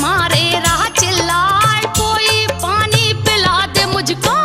मारे राह चिल्लाए, कोई पानी पिला दे मुझको।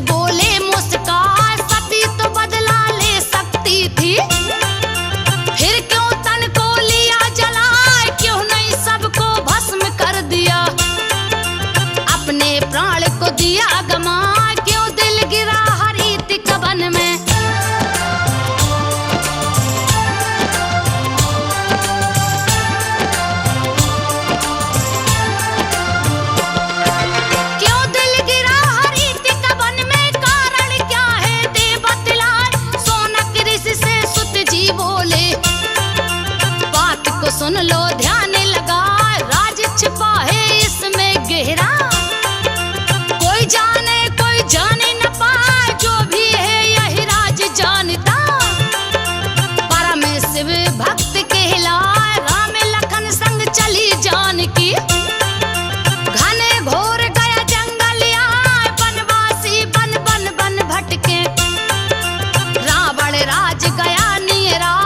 बोले मुस्कान, सती तो बदला ले सकती थी, फिर क्यों तन को लिया जलाए, क्यों नहीं सबको भस्म कर दिया, अपने प्राण को दिया गमा, क्यों दिल गिरा हरित कवन में। सुन लो ध्यान लगा, राज छिपा है इसमें गहरा, कोई जाने न पाए, जो भी है यही राज जानता, परम शिव भक्त कहलाए, राम लखन संग चली जानकी, घने घोर गया जंगल आए, बनवासी बन बन बन भटके, रावण राज गया नियराए,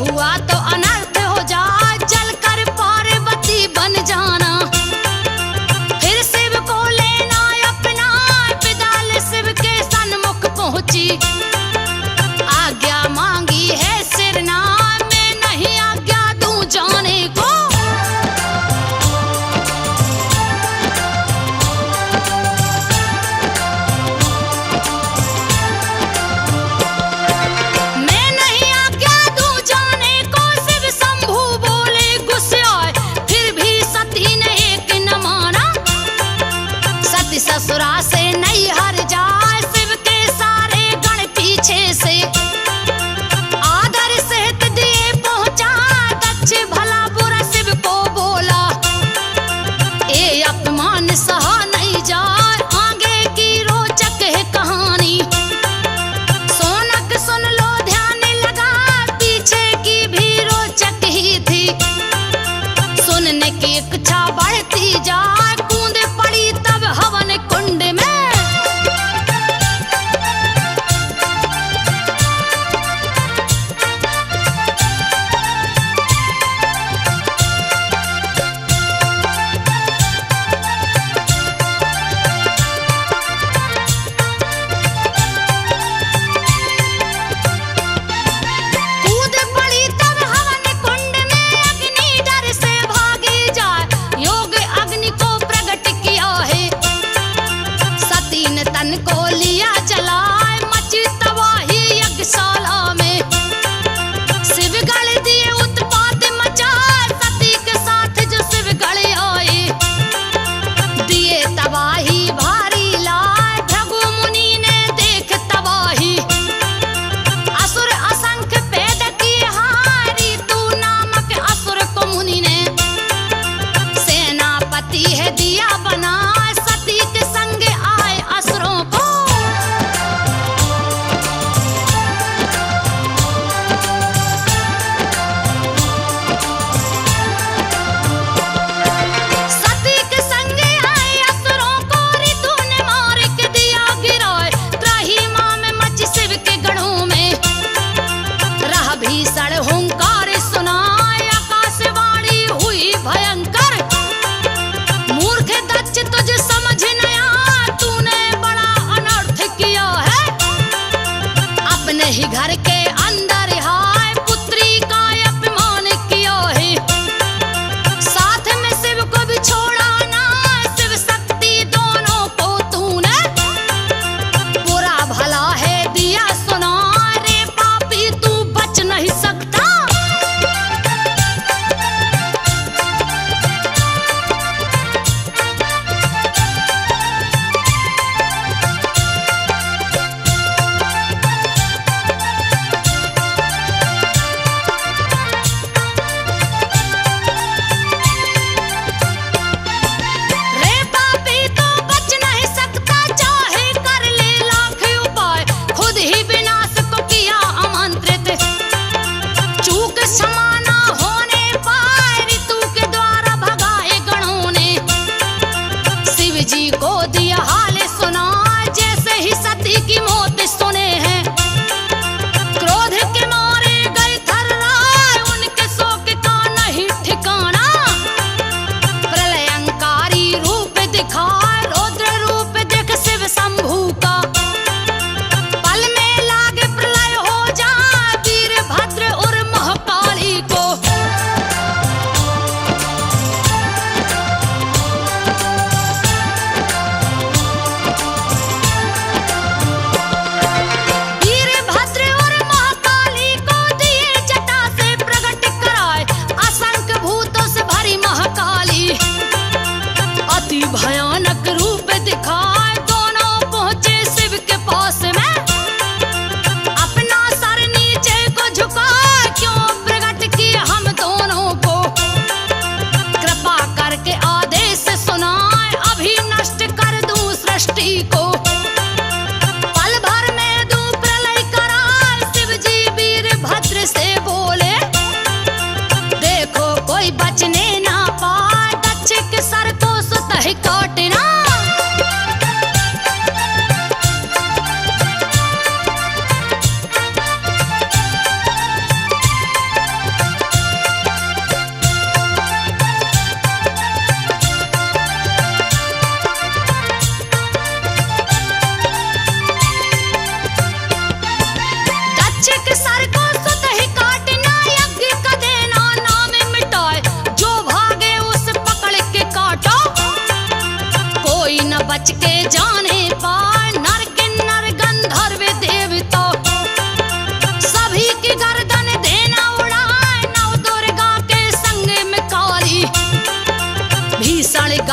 हुआ तो अनर्थ हो जाए, जलकर पार्वती बन जाना। फिर शिव को लेना अपना, विदाल शिव के सन्मुख पहुंची। आज्ञा मांगी है सिरना, मैं नहीं आज्ञा दूं जाने को। मैं नहीं आज्ञा दूं जाने को,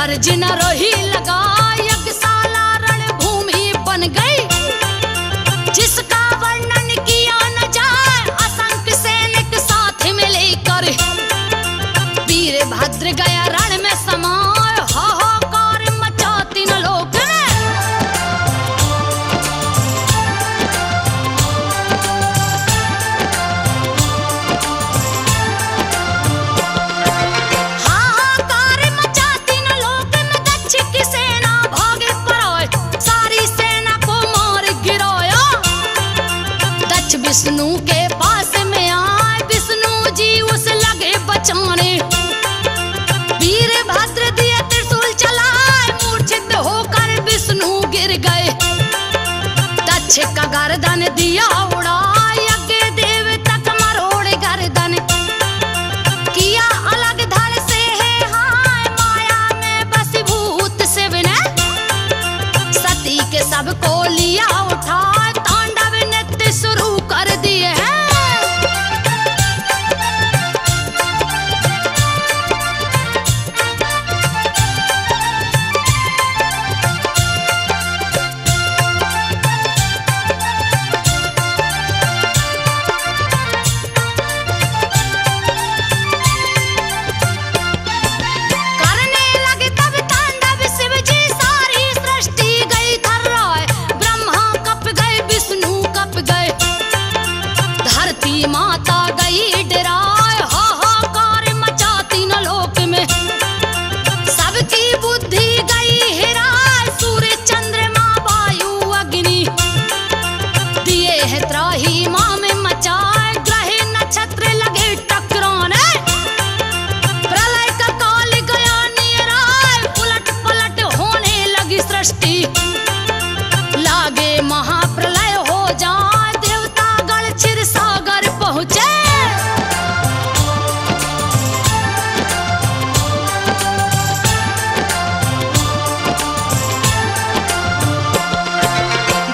गरज न रही लगा यज्ञशाला रणभूमि बन गई, जिसका वर्णन किया न जाए। असंख्य सैनिक साथ में लेकर वीरभद्र गया रण में समाये, हाहाकार मचा तीन लोक में। हाहाकार मचा तीन लोक में, दक्ष की सेना भागे पराए, सारी सेना को मार गिराया। दक्ष विष्णु के पास में आए, विष्णु जी उस लगे बचाने। वीरभद्र दिए त्रिशूल चलाए, मूर्छित होकर विष्णु गिर गए। दक्ष का गर्दन दिया उड़ा, यज्ञ देव तक मरोड़ गर्दन। किया अलग धड़ से है हाय, माया में बसीभूत शिव ने। सती के सबको लिया उठा, तांडव नृत्य शुरू कर दिए हैं। करने लगे तब तांडव शिव जी, सारी सृष्टि गई थर्राए। ब्रह्मा कप गए, विष्णु कप गए, धरती माता गई डराए। हाहाकार मचा तीन लोक में, सबकी बुद्धि गई हिराए। सूर्य चंद्रमा वायु अग्नि दिए है त्राही माँ में मचाए। ग्रह नक्षत्र लगे टकराने, प्रलय का काल गया निराए। उलट पलट होने लगी सृष्टि, लागे महाप्रलय हो जाए। देवता गण क्षीर सागर पहुँचे।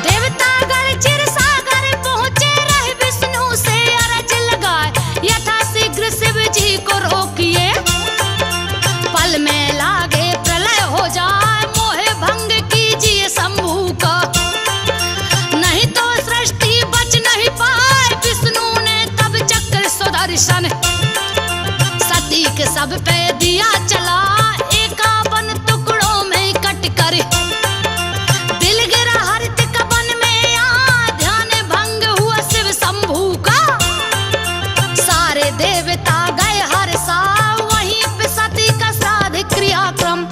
देवतागण क्षीर सागर पहुँचे, रहे विष्णु से अरज लगाए। यथा शीघ्र शिव जी को रोकिए, पल में लागे प्रलय हो जाए। मोहे भंग कीजिए शंभू का, नहीं तो सृष्टि बच नहीं पाए। विष्णु ने तब चक्र सुदर्शन, सती के सब पे दिया चला। 51 टुकड़ों में कट कर, दिल गिरा हरित कवन में आ। ध्यान भंग हुआ शिव शंभू का, सारे देवता गए हर सा। वहीं पे सती का श्राद्ध क्रियाक्रम।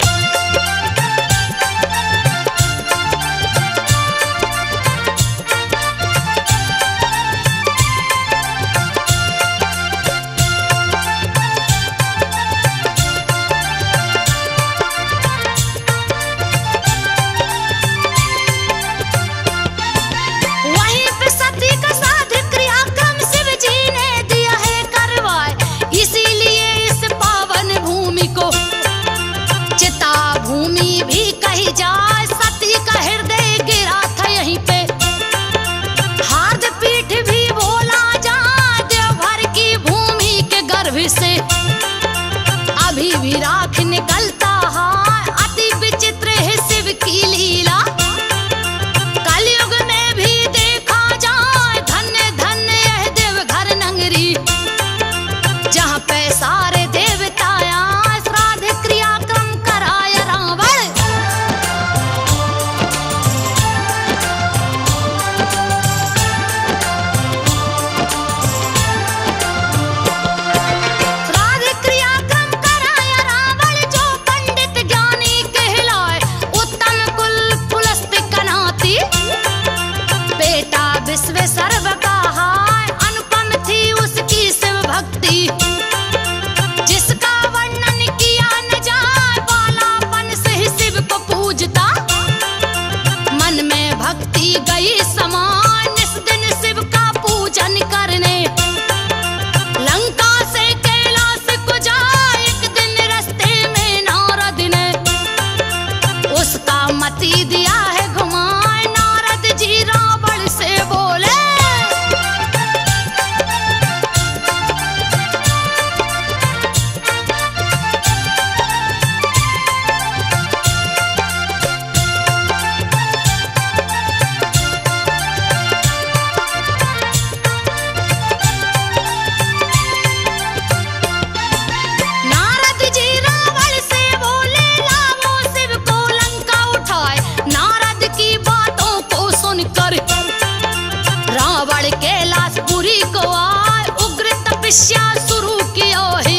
तपस्या शुरू किया है।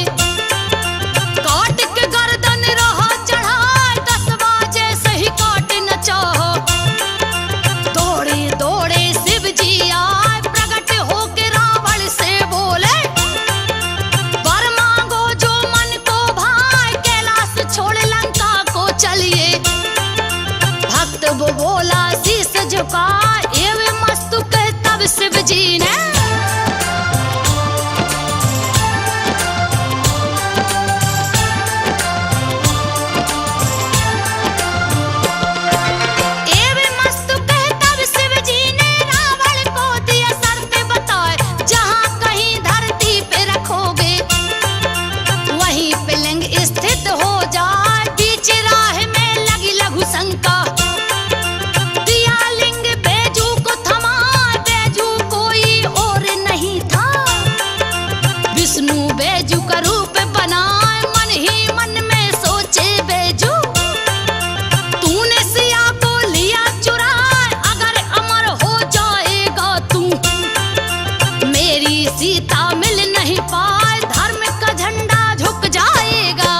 काट के गर्दन रहा चढ़ा 10 बजे से ही काट न चाहो। दौड़े दौड़े शिव जी आए प्रकट होके रावण से बोले वर मांगो जो मन को भाए कैलाश छोड़ लंका को चलिए। भक्त वो बोला शीस झुका एवं मस्तुक तब शिव जी ने स्थित हो जाए। बीच राह में लगी लघु शंका दिया लिंग बैजू को थमा। बैजू कोई और नहीं था विष्णु बैजू का रूप बनाए। मन ही मन में सोचे बैजू तूने सिया को लिया चुराए। अगर अमर हो जाएगा तू मेरी सीता मिल नहीं पाए। धर्म का झंडा झुक जाएगा।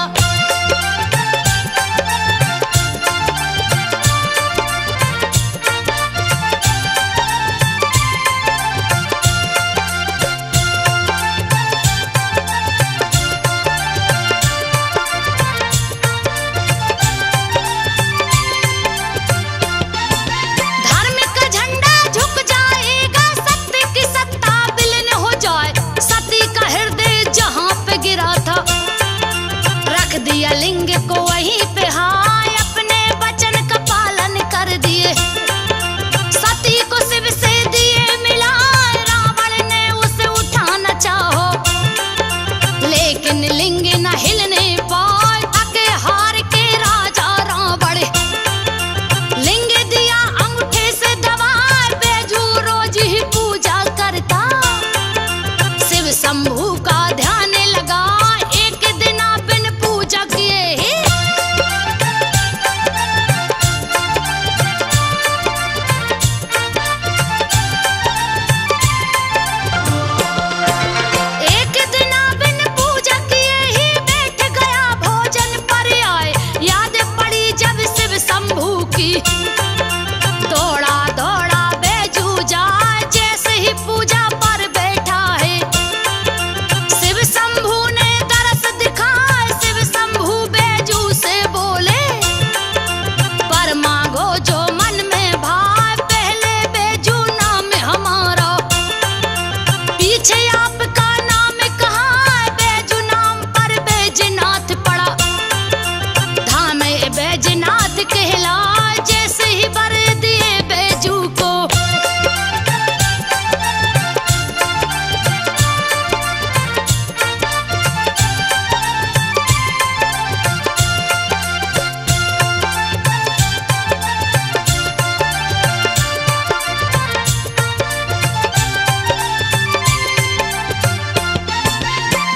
धर्म का झंडा झुक जाएगा। सत्य की सत्ता विलीन हो जाए। सती का हृदय जहां पे गिरा था रख दिया लिंग को वहीं पे हाय। अपने वचन का पालन कर दिए। सती को शिव से दिए मिलाए। रावण ने उसे उठाना चाहो लेकिन लिंग न हिलने पाए। थके हार के राजा रावण लिंग दिया अंगूठे से दबा। बैजू रोज ही पूजा करता शिव शंभू का ध्यान लगा। एक दिन बिन पूजा किए ही एक दिन बिन पूजा किए ही बैठ गया भोजन पर आए। याद पड़ी जब शिव शंभू की दौड़ा दौड़ा बैजू जाए। जैसे ही पूजा पर बैठा है शिव शंभू ने दरस दिखाए। शिव शंभू बैजू से बोले पर मांगो जो मन में भाए। पहले बैजू नाम हमारा पीछे आपका नाम कहाँ। बैजू नाम पर बैजनाथ पड़ा। धाम बैजनाथ कहला। जैसे ही वर दिए बैजू को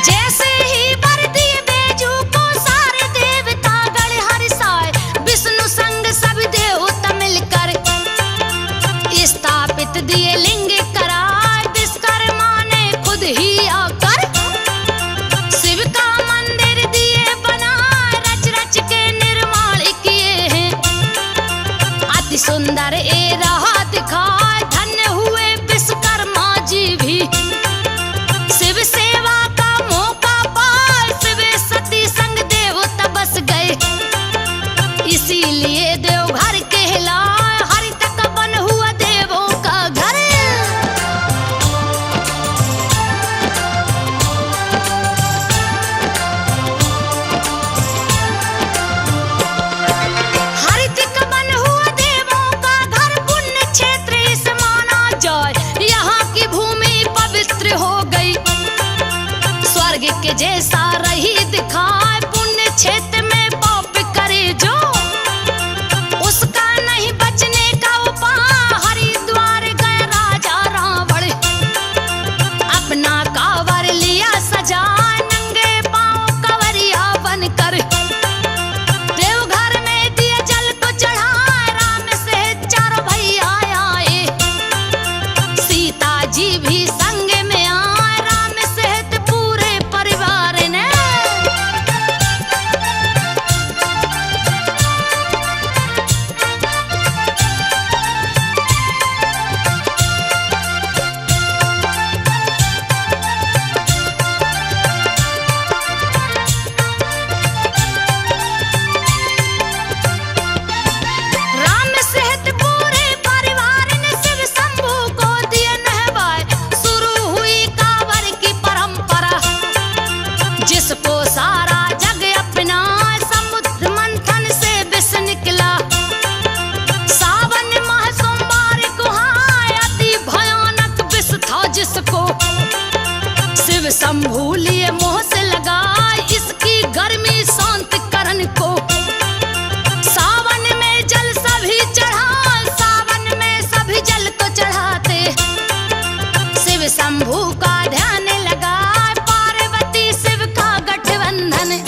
जैसे ही वर दिए बैजू को सारे देवता गण हर्षाए। विष्णु संग सब देवता मिलकर स्थापित दिए लिंग करार। विश्वकर्मा ने खुद ही आकर शिव का मंदिर दिए बना। रच रच के निर्माण किए हैं अति सुंदर ए रहा दिखाए। धन्य हुए विश्वकर्मा जी भी शिव सेवा का मौका पाए। शिव सती संग देवता बस गए इसीलिए देवघर कहलाए। हरि तक बन हुआ देवों का घर। हरि तक बन हुआ देवों का घर। पुण्य क्षेत्र इस माना जाए। यहाँ की भूमि पवित्र हो गई स्वर्ग के जैसा रही दिखाए। पुण्य क्षेत्र में पाप करे जो उसका नहीं बचने का उपाय। हरिद्वार गए राजा रावण अपना कांवर लिया सजा। नंगे पांव कंवरिया बनकर देवघर में दिए जल को चढ़ाए। राम से चारों भैया आए। सीता जी भी संग में आए। राम सहित शिव शंभू लिए मोह से लगाए इसकी गर्मी शांत करन को। सावन में जल सभी चढ़ा, सावन में सभी जल को चढ़ाते। शिव शंभू का ध्यान लगाए पार्वती शिव का गठबंधन।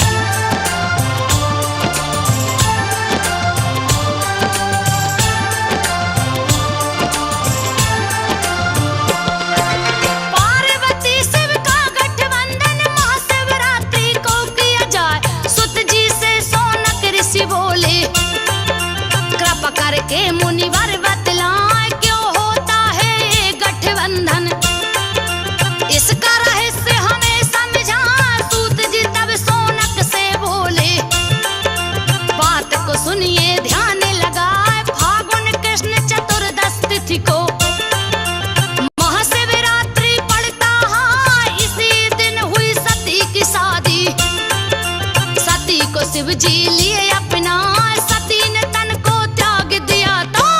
करके मुनिवर बतलाए क्यों होता है ये गठबंधन। इसका रहस्य हमें समझा सूत जी तब सोनक से बोले। बात को सुनिए ध्यान लगाए फागुन कृष्ण चतुर्दश तिथि को महाशिवरात्रि पड़ता है। इसी दिन हुई सती की शादी। सती को शिव जी लिए अपना, सती ने तन को त्याग दिया तो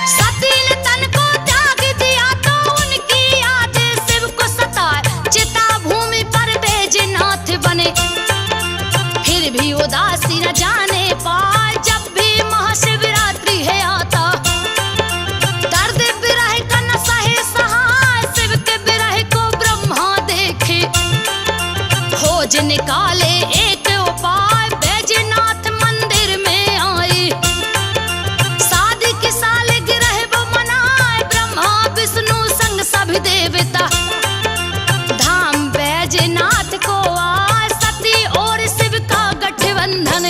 सती ने तन को त्याग दिया तो उनकी याद शिव को सताए। चिता भूमि पर बैजनाथ बने फिर भी उदासी न जाने पाए। जब भी महाशिवरात्रि है आता दर्द विरह का न सहे सहाय। शिव के विरह को ब्रह्मा देखे खोज निकाले एक उपाय। बैजनाथ मंदिर में आए शादी की सालगिरह वो मनाए। ब्रह्मा विष्णु संग सभी देवता धाम बैजनाथ को आए। सती और शिव का गठबंधन।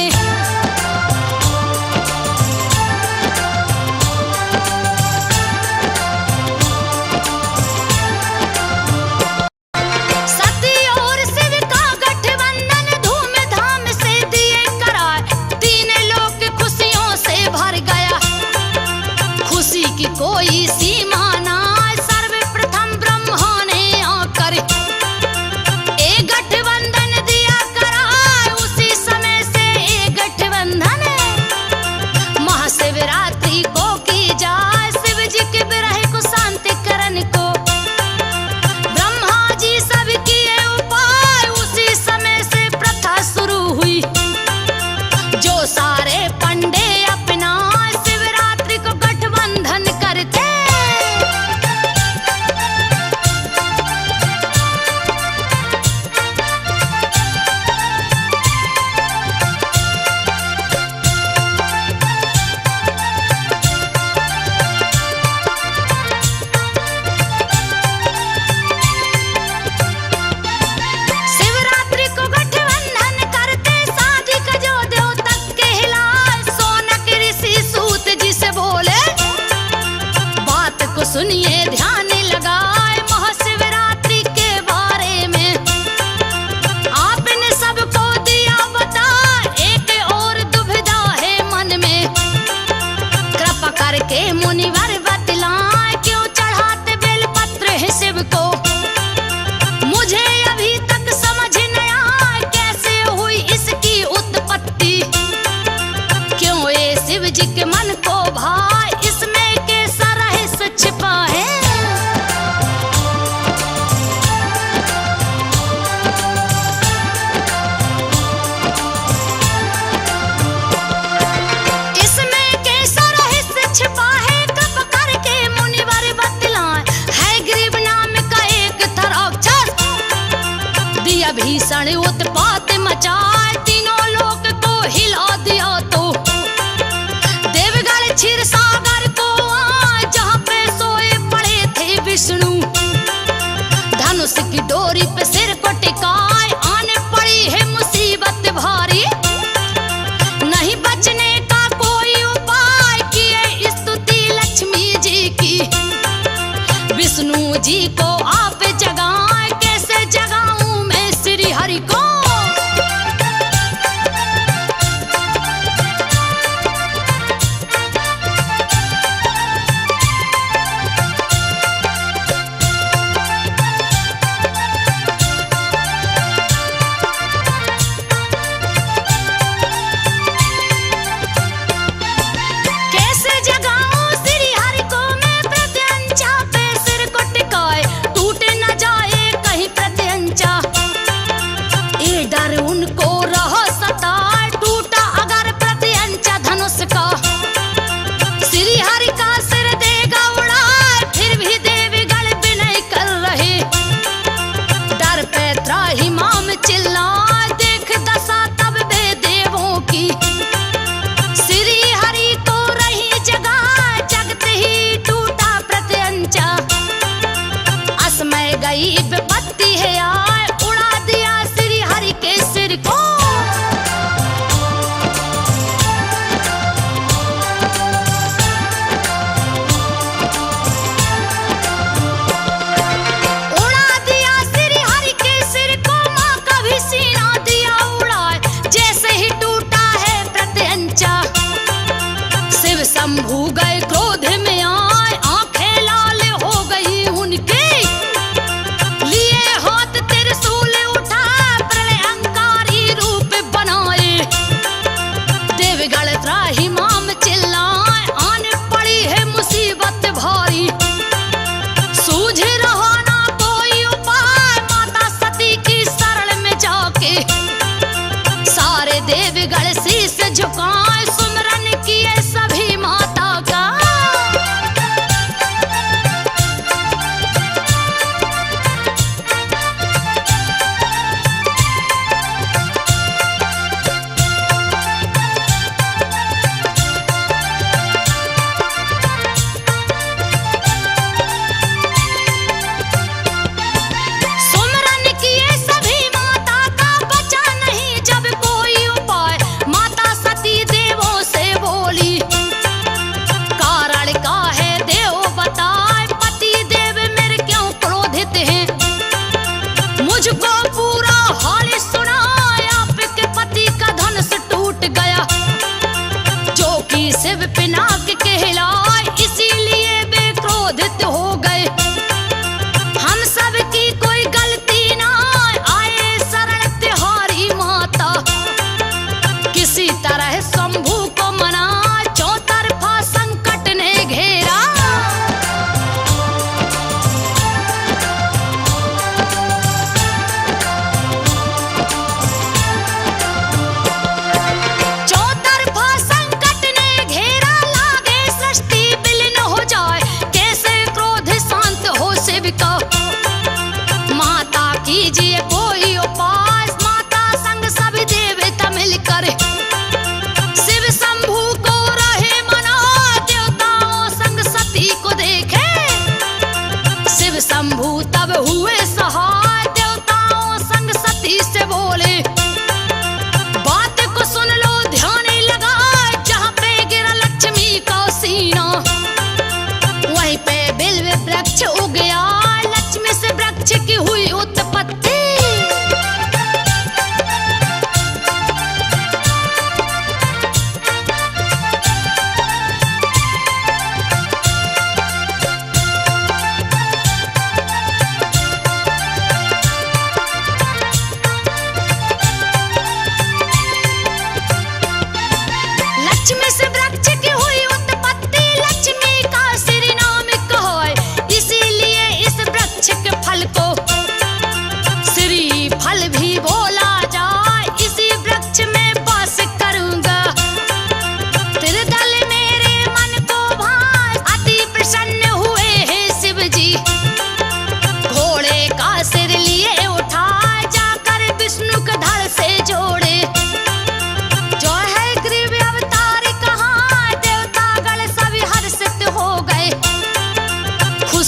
सती और शिव का गठबंधन धूमधाम से दिए कराए। तीन लोक खुशियों से भर गया, खुशी की कोई सीमा ना। सर्वप्रथम ब्रह्मा ने आकर एक गठबंधन दिया कराए। उसी समय से एक गठबंधन महाशिवरात्रि को की जाए। शिव जी के विरह को शांति करने को ब्रह्मा जी सब किए उपाय। उसी समय से प्रथा शुरू हुई जो सारे पंडे अपना शिवरात्रि को गठबंधन करते। शिवरात्रि को गठबंधन करते शादी का जो देव तक के हिलाए। सोनक ऋषि सूत जी से बोले बात को सुनिए ध्यान लगाए। महाशिवरात्रि के बारे में आपने सबको दिया बता। एक और दुविधा है मन में कृपा करके मुनिवर बतलाए। क्यों चढ़ाते बेलपत्र है शिव को मुझे अभी तक समझ न आया। कैसे हुई इसकी उत्पत्ति, क्यों ये शिव जी के मन को भाई। इसमें कैसा रहस्य छिपा है। इसमें कैसा रहस्य छिपा है कृपा करके मुनिवर बतलाए। है गरीब नाम का एक था राक्षस दिया भीषण उत्पात मचाए। तीनों लोक को हिला दिया तो देवगढ़ क्षीर सागर को आए। जहाँ पे सोए पड़े थे विष्णु धनुष की डोरी पे सिर को टिकाए। आने पड़ी है मुसीबत भारी, नहीं बचने का कोई उपाय। किए स्तुति लक्ष्मी जी की विष्णु जी को आप जगाए। कैसे जगाऊं मैं श्री हरि को।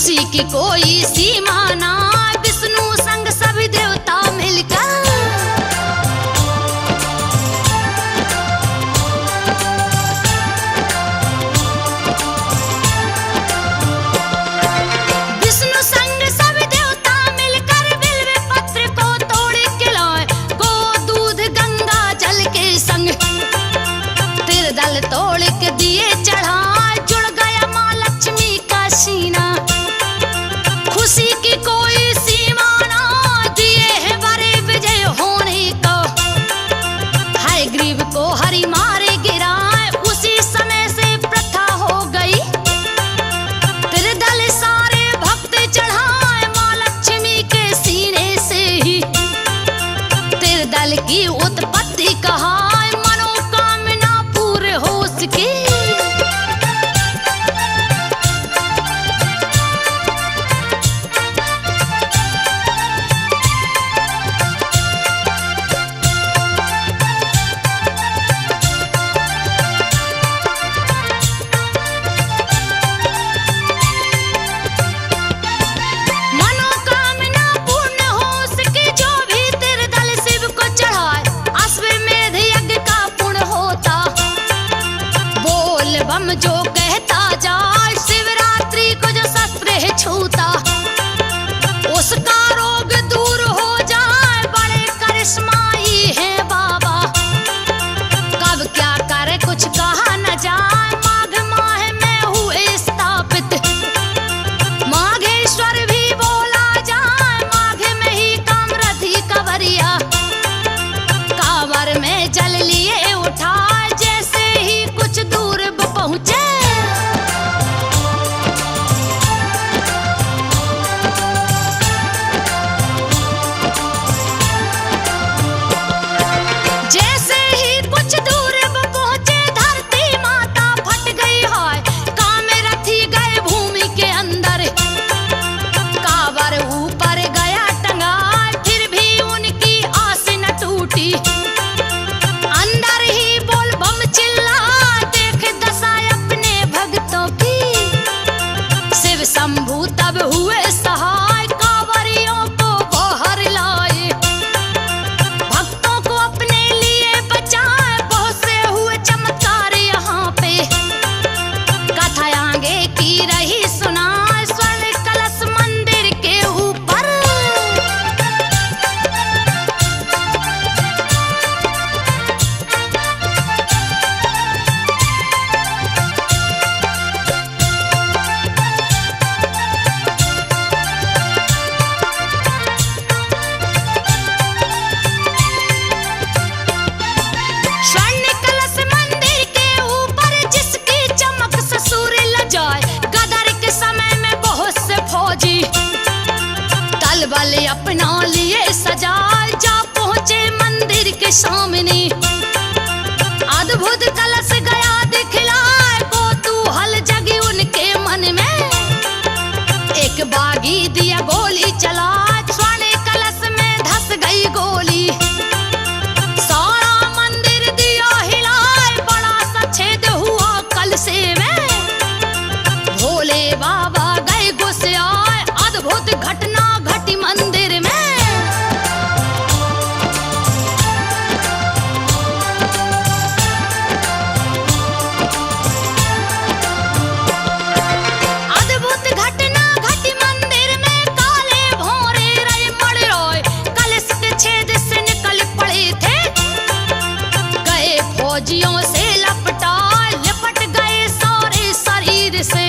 खुशी की कोई सीमा ना, विष्णु संग सभी देवता मिलकर दल तोड़ के दिए चढ़ा, जुड़ गया माँ लक्ष्मी का सीना। खुशी की कोई सीमा ना, दिए है बड़े विजय होने को। हाय ग्रीव को हरि मारे गिराए, उसी समय से प्रथा हो गई। तेरे दल सारे भक्त चढ़ाए माँ लक्ष्मी के सीने से ही। तेरे दल की उत्पत्ति कहा की। मनोकामना पूर्ण हो सके, जो भी तेरे दल शिव को चढ़ाए, अश्वमेध यज्ञ का पुण्य होता। बम जो कहता जाए, शिवरात्रि को जो शस्त्र है छूता, उसका रोग दूर हो जाए। बड़े करिश्माई है बाबा, कब क्या करे कुछ कहा न जाए। माघ माह में हुए स्थापित, माघेश्वर भी बोला जाए। माघ में ही कामरथी कवरिया, कांवर में जल लिए उठाए। जैसे ही कुछ दूर पहुंचे, जैसे ही कुछ दूर पहुंचे, धरती माता फट गई है। कामरथी गए भूमि के अंदर, कांवर ऊपर गया टंगा, फिर भी उनकी आस न टूटी। अंदर ही बोल बम चिल्ला, शंभू तब हुए सहाय, कांवरियों को बाहर लाए। भक्तों को अपने लिए बचाए, बहुत से हुए चमत्कार यहाँ पे। कथा आगे की रही सुनाए, स्वर्ण कलश मंदिर के ऊपर। बल अपना लिए सजाए, जा पहुंचे मंदिर के सामने। अद्भुत कलश गया दिखलाए, कौतूहल जगी उनके मन में। एक बागी दिया गोली चला, स्वर्ण कलश में धस गई गोली। सारा मंदिर दिया हिलाए, बड़ा सा छेद हुआ कलशे में। भोले बाबा गए गुस्से आए, अद्भुत घटना घटी मंदिर में। अद्भुत घटना घटी मंदिर में, काले भोरे रहे मड़ रोए, कलश के छेद से निकल पड़े थे। गए फौजियों से लपट गए सारे शरीर से।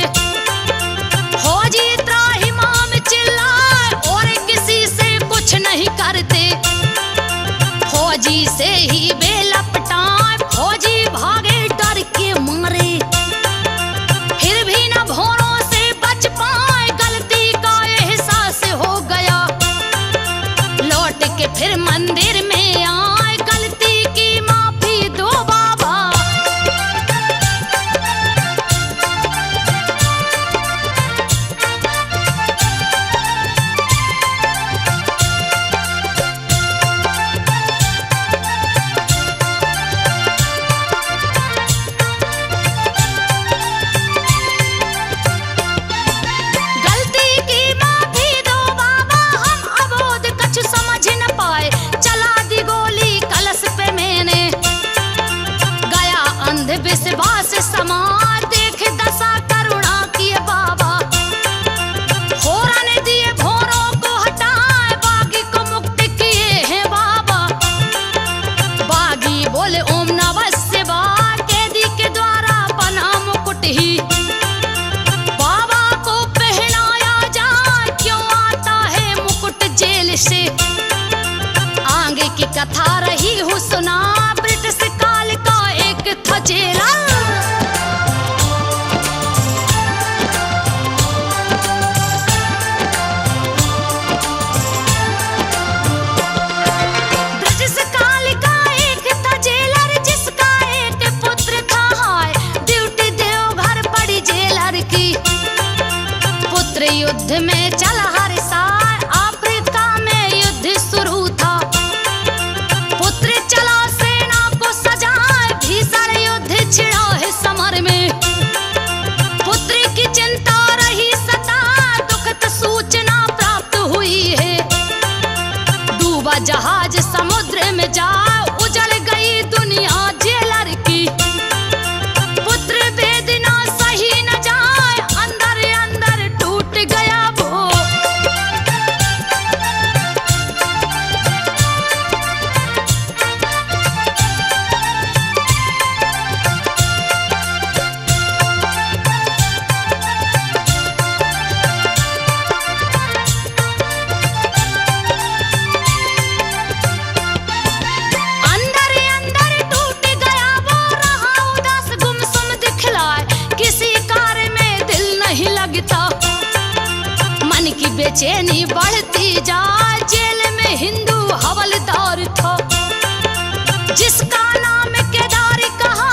युद्ध में चला हर साल, अफ्रीका में युद्ध शुरू था। पुत्र चला सेना को सजाए, भीषण युद्ध छिड़ा है समर में। पुत्र की चिंता रही सता, दुखद सूचना प्राप्त हुई है। डूबा जहाज समुद्र में जा, उजड़ गई दुनिया जेलर की। पुत्र वेदना सही न जाए, अंदर अंदर टूट गया वो। अंदर अंदर टूट गया वो, रहा उदास गुमसुम दिखलाए, किसी कार्य में दिल नहीं लगता। मन की बेचैनी बढ़ती जाए, जेल में हिंदू हवलदार था, जिसका नाम केदारी कहा।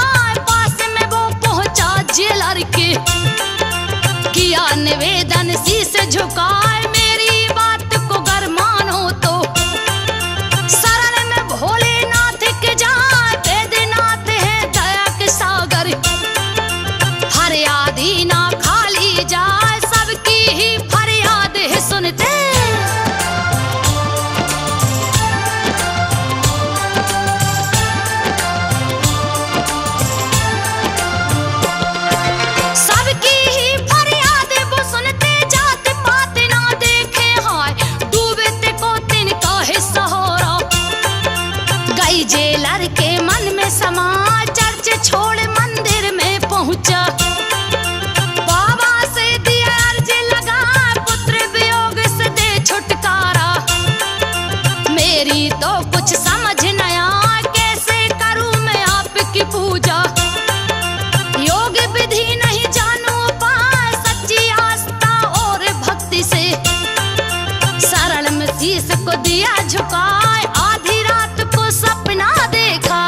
पास में वो पहुंचा जेलर के, किया निवेदन शीश झुकाए, मेरी बात को गर मानो तो। शरण में भोलेनाथ के जाए, वेदनाथ है दया के सागर। फरियादी ना खाली जाए, सबकी ही फरियाद है सुनते। सबकी ही फरियाद वो सुनते, जात पात ना देखे हाय, डूबे ते को तिनका है सहारा। गई जेलर के मन में समा, चर्च छोड़ मंदिर में पहुंचा। बाबा से दिया अर्ज लगा, पुत्र वियोग से दे छुटकारा। मेरी तो कुछ समझ न आया, कैसे करूं मैं आपकी पूजा। योग विधि नहीं जानू पाए, सच्ची आस्था और भक्ति से। शरण में शीश को दिया झुकाए, आधी रात को सपना देखा।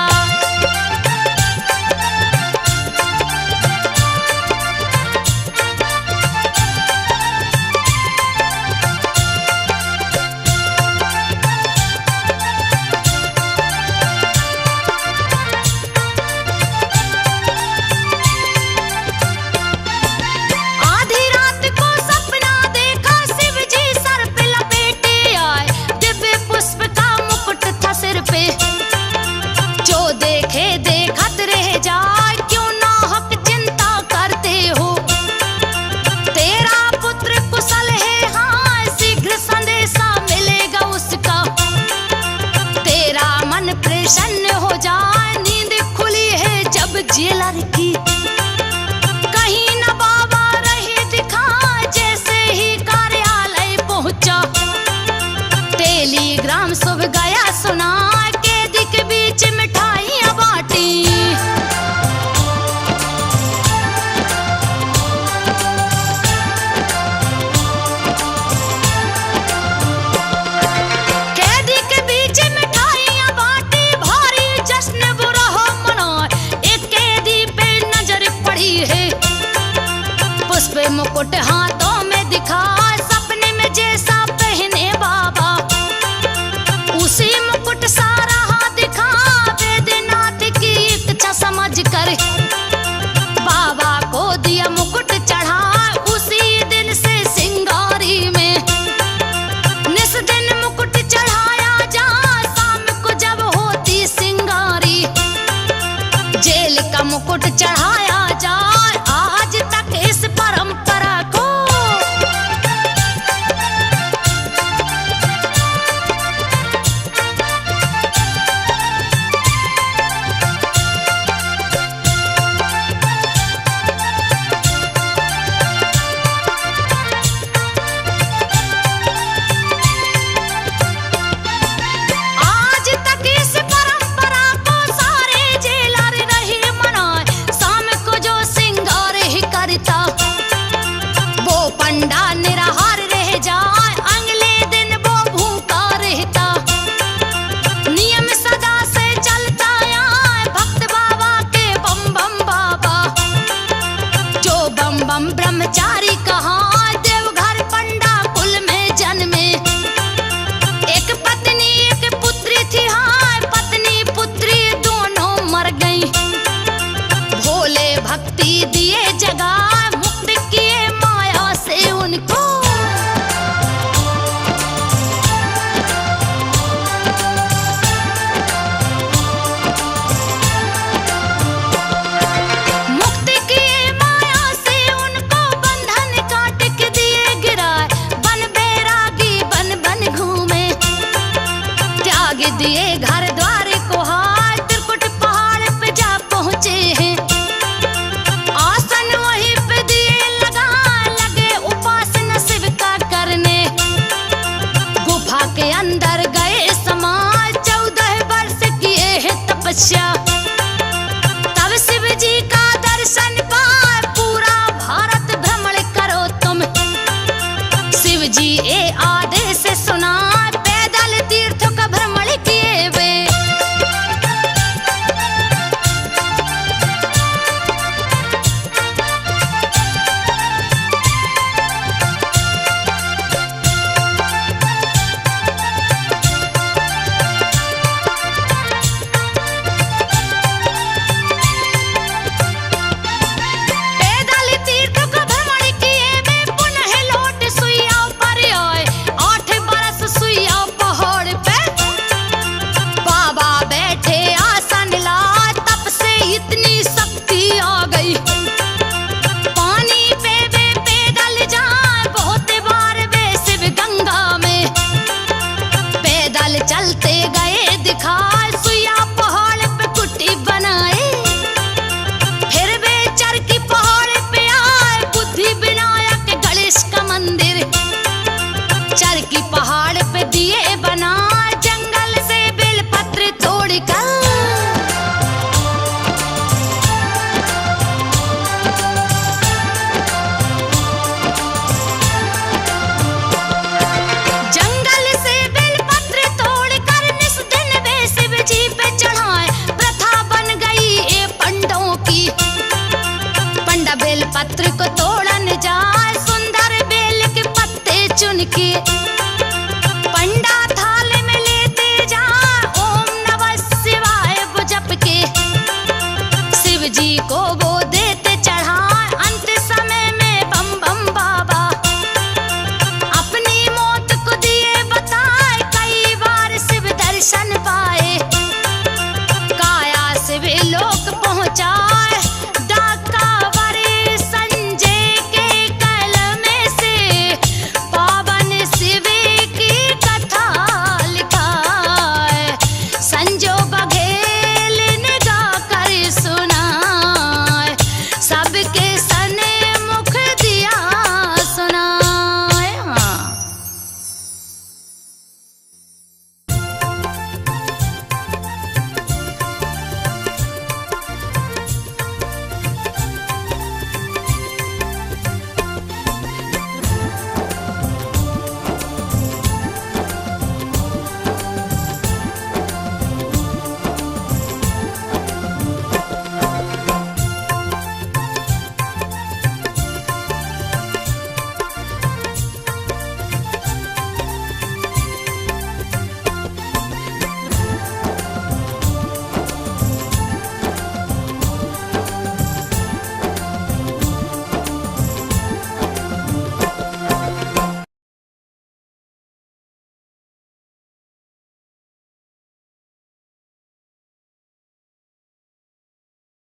आधी रात को सपना देखा, शिव जी सर पे लपेटे आए, दिव्य पुष्प का मुकुट था सिर पे। जो देखे देखत रह जाए, क्यों ना हक चिंता करते हो। तेरा पुत्र कुशल है हाँ, शीघ्र संदेशा मिलेगा उसका। तेरा मन प्रसन्न हो जाए, नींद खुली है जब जेलर की। कहीं न बाबा रहे दिखा, जैसे ही कार्यालय पहुंचा। टेलीग्राम शुभ गया सुना, कैदी के बीच मिठाइयां बांटी। कैदी के बीच मिठाइयां बांटी, भारी जश्न बुरा हो मनाए। एक कैदी पे नजर पड़ी है, पुष्प मुकुट हाथों में दिखा, सपने में जैसा पहने बाबा। उसी मुकुट सारा हाथ दिखा, वेदनाथ की इच्छा समझ कर। बाबा को दिया मुकुट चढ़ा, उसी दिन से सिंगारी में। निस दिन मुकुट चढ़ाया जा, शाम को जब होती सिंगारी। जेल का मुकुट चढ़ाया जाए, आज तक इस परंपरा को। आज तक इस परंपरा को सारे जेलर रहे मनाए, शाम को जो सिंगार ही करता। वो पंडा निराहार रह जाए, अगले दिन वो भूखा रहता। नियम सदा से चलता आए, भक्त बाबा के बम बम बाबा। जो बम बम ब्रह्मचारी कहा, देवघर जी